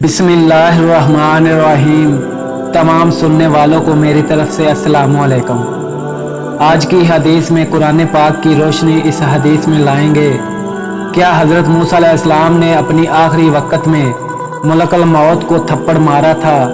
बिस्मिल्लाहिर्रहमानिर्रहीम। तमाम सुनने वालों को मेरी तरफ से अस्सलाम वालेकुम। आज की हदीस में कुरान पाक की रोशनी इस हदीस में लाएंगे। क्या हज़रत मूसा अलैहिस्सलाम ने अपनी आखिरी वक़्त में मलकुल मौत को थप्पड़ मारा था?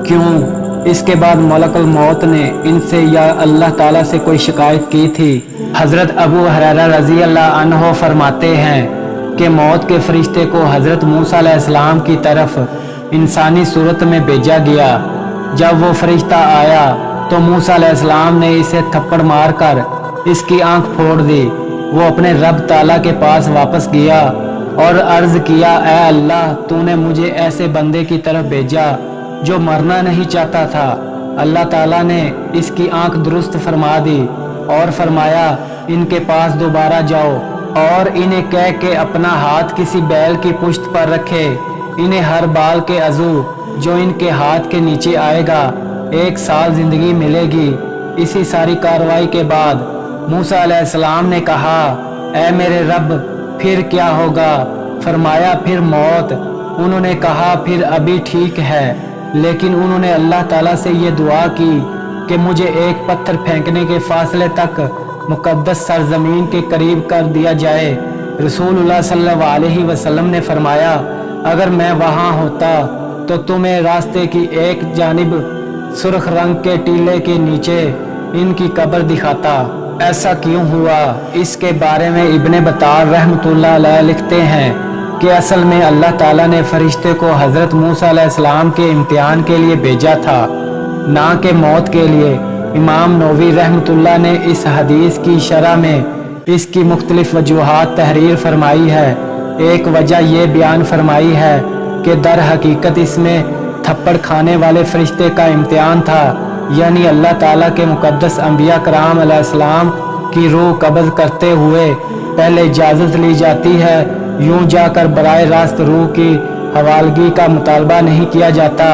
क्यों? इसके बाद मलकुल मौत ने इनसे या अल्लाह ताला से कोई शिकायत की थी? हज़रत अबू हुरैरा रज़ी अल्लाह अन्हो फरमाते हैं कि मौत के फरिश्ते को हज़रत मूसा अलैहिस्सलाम की तरफ इंसानी सूरत में भेजा गया। जब वो फरिश्ता आया तो मूसा अलैहिस्सलाम ने इसे थप्पड़ मारकर इसकी आंख फोड़ दी। वो अपने रब ताला के पास वापस गया और अर्ज किया, ऐ अल्लाह, तूने मुझे ऐसे बंदे की तरफ भेजा जो मरना नहीं चाहता था। अल्लाह ताला ने इसकी आंख दुरुस्त फरमा दी और फरमाया, इनके पास दोबारा जाओ और इन्हें कह के अपना हाथ किसी बैल की पुश्त पर रखे। इन्हें हर बाल के अज़ू जो इनके हाथ के नीचे आएगा 1 साल जिंदगी मिलेगी। इसी सारी कार्रवाई के बाद मूसा अलैहिस्सलाम ने कहा, ऐ मेरे रब, फिर क्या होगा? फरमाया, फिर मौत। उन्होंने कहा, फिर अभी ठीक है। लेकिन उन्होंने अल्लाह ताला से ये दुआ की कि मुझे एक पत्थर फेंकने के फासले तक मुकद्दस सरजमीन के करीब कर दिया जाए। रसूलुल्लाह सल्लल्लाहु अलैहि वसल्लम ने फरमाया, अगर मैं वहाँ होता तो तुम्हें रास्ते की एक जानिब सुर्ख रंग के टीले के नीचे इनकी कब्र दिखाता। ऐसा क्यों हुआ? इसके बारे में इब्ने बत्तार रहमतुल्लाह अलैह लिखते हैं कि असल में अल्लाह ताला ने फरिश्ते को हज़रत मूसा अलैहिस्सलाम के इम्तिहान के लिए भेजा था, ना कि मौत के लिए। इमाम नववी रहमतुल्लाह ने इस हदीस की शरह में इसकी मुख्तलिफ वजूहात तहरीर फरमाई है। एक वजह ये बयान फरमाई है कि दर हकीकत इसमें थप्पड़ खाने वाले फरिश्ते का इम्तिहान था, यानी अल्लाह ताला के मुकद्दस अंबिया कराम अलैहिस्सलाम की रूह कब्ज़ करते हुए पहले इजाज़त ली जाती है। यूं जाकर बराए रास्त रूह की हवालगी का मुतालबा नहीं किया जाता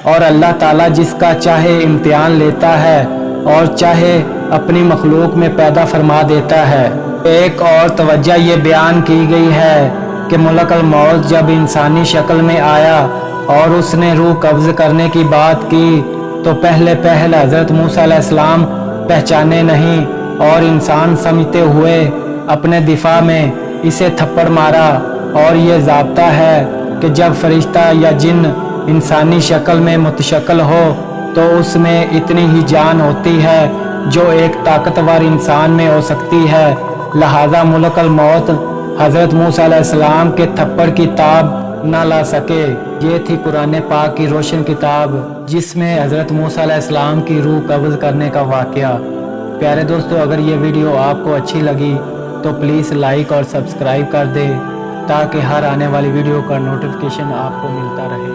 और अल्लाह ताला जिसका चाहे इम्तिहान लेता है और चाहे अपनी मखलूक में पैदा फरमा देता है। एक और तवज्जो ये बयान की गई है कि मलकुल मौत जब इंसानी शक्ल में आया और उसने रूह कब्ज़ करने की बात की तो पहले हज़रत मूसा अलैहिस्सलाम पहचाने नहीं और इंसान समझते हुए अपने दिफा में इसे थप्पड़ मारा। और ये ज़ाब्ता है कि जब फरिश्ता या जिन इंसानी शक्ल में मुतशक्ल हो तो उसमें इतनी ही जान होती है जो एक ताकतवर इंसान में हो सकती है। लिहाजा मलकुल मौत हज़रत मूसा अलैहिस्सलाम के थप्पड़ की ताब न ला सके। ये थी कुरान पाक की रोशन किताब जिसमें हज़रत मूसा अलैहिस्सलाम की रूह कब्ज़ करने का वाक़या। प्यारे दोस्तों, अगर ये वीडियो आपको अच्छी लगी तो प्लीज़ लाइक और सब्सक्राइब कर दें ताकि हर आने वाली वीडियो का नोटिफिकेशन आपको मिलता रहे।